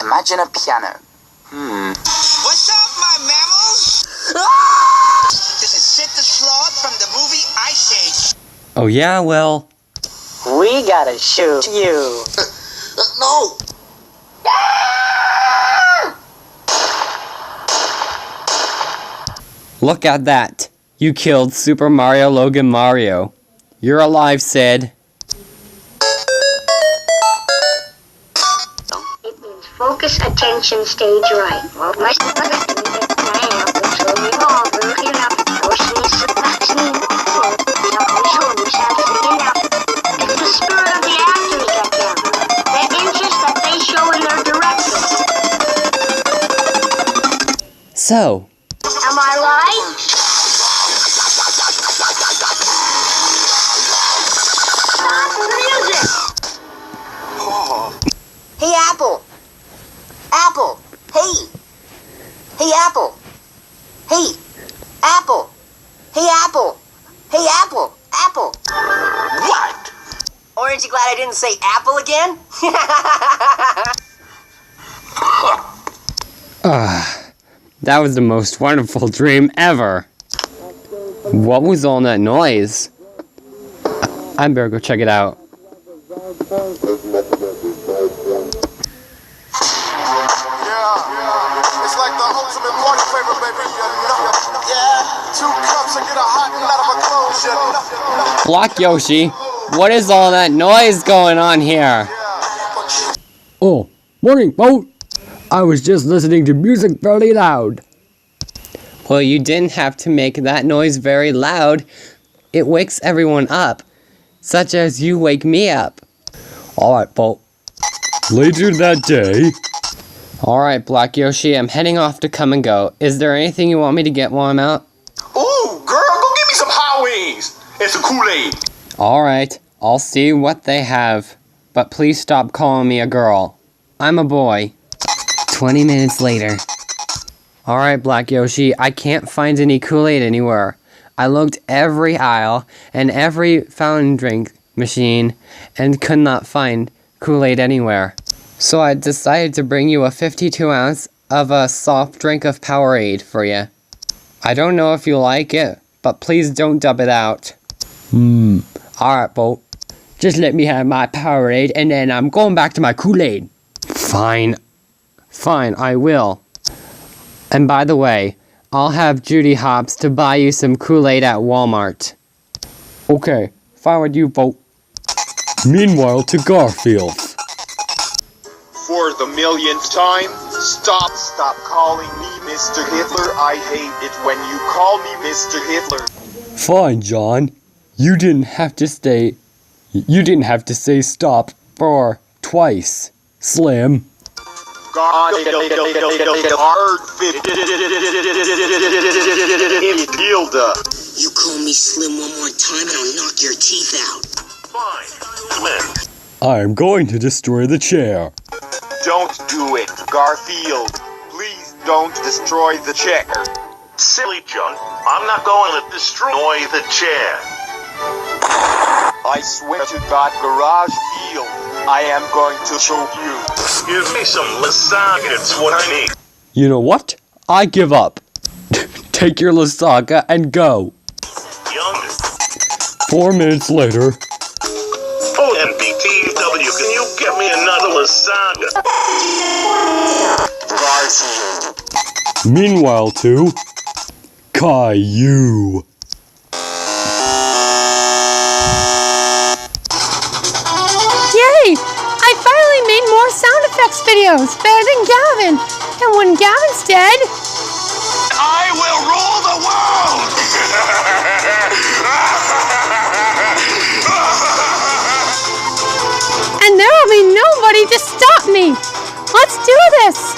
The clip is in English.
Imagine a piano. What's up, my mammals? This is Sid the Sloth from the movie Ice Age. Oh yeah, well... We gotta shoot you. No! Look at that. You killed Super Mario Logan Mario. You're alive, Sid. It means focus, attention, stage right. It's the spirit of the actors that count. The interest that they show in their direction. So, Am I right? Stop the music! Hey, Apple! Apple! Hey! Hey, Apple! Hey! Apple! Hey, Apple! Hey, Apple! Apple! What? Aren't you glad I didn't say apple again? that was the most wonderful dream ever. What was all that noise? I better go check it out. It's like the ultimate party favor, baby. Yeah, 2 cups and get a hot and out of a closure. Block Yoshi, what is all that noise going on here? Oh, morning, boat. I was just listening to music very loud. Well, you didn't have to make that noise very loud. It wakes everyone up, such as you wake me up. Alright, boat. Later that day. Alright, Black Yoshi, I'm heading off to Come and Go. Is there anything you want me to get while I'm out? Ooh, girl, go get me some hot wings and some Kool-Aid. Alright, I'll see what they have. But please stop calling me a girl. I'm a boy. 20 minutes later. Alright, Black Yoshi, I can't find any Kool-Aid anywhere. I looked every aisle and every fountain drink machine and could not find Kool-Aid anywhere. So I decided to bring you a 52 ounce of a soft drink of Powerade for you. I don't know if you like it, but please don't dub it out. Alright, boat. Just let me have my Powerade and then I'm going back to my Kool-Aid. Fine. Fine, I will. And by the way, I'll have Judy Hopps to buy you some Kool-Aid at Walmart. Okay, fine with you, boat. Meanwhile, to Garfield. For the millionth time, stop calling me Mr. Hitler. I hate it when you call me Mr. Hitler. Fine, John. You didn't have to say stop for twice, Slim. You call me Slim one more time and I'll knock your teeth out. Fine, Slim. I'm going to destroy the chair. Don't do it, Garfield. Please don't destroy the chair. Silly John, I'm not going to destroy the chair. I swear to God, Garage Field, I am going to show you. Give me some lasagna, it's what I need. You know what? I give up. Take your lasagna and go. Younger. 4 minutes later. Oh, MPTW, can you get me another lasagna? Garfield. Meanwhile to Caillou. Yay! I finally made more sound effects videos, better than Gavin. And when Gavin's dead, I will rule the world! and there will be nobody to stop me. Let's do this.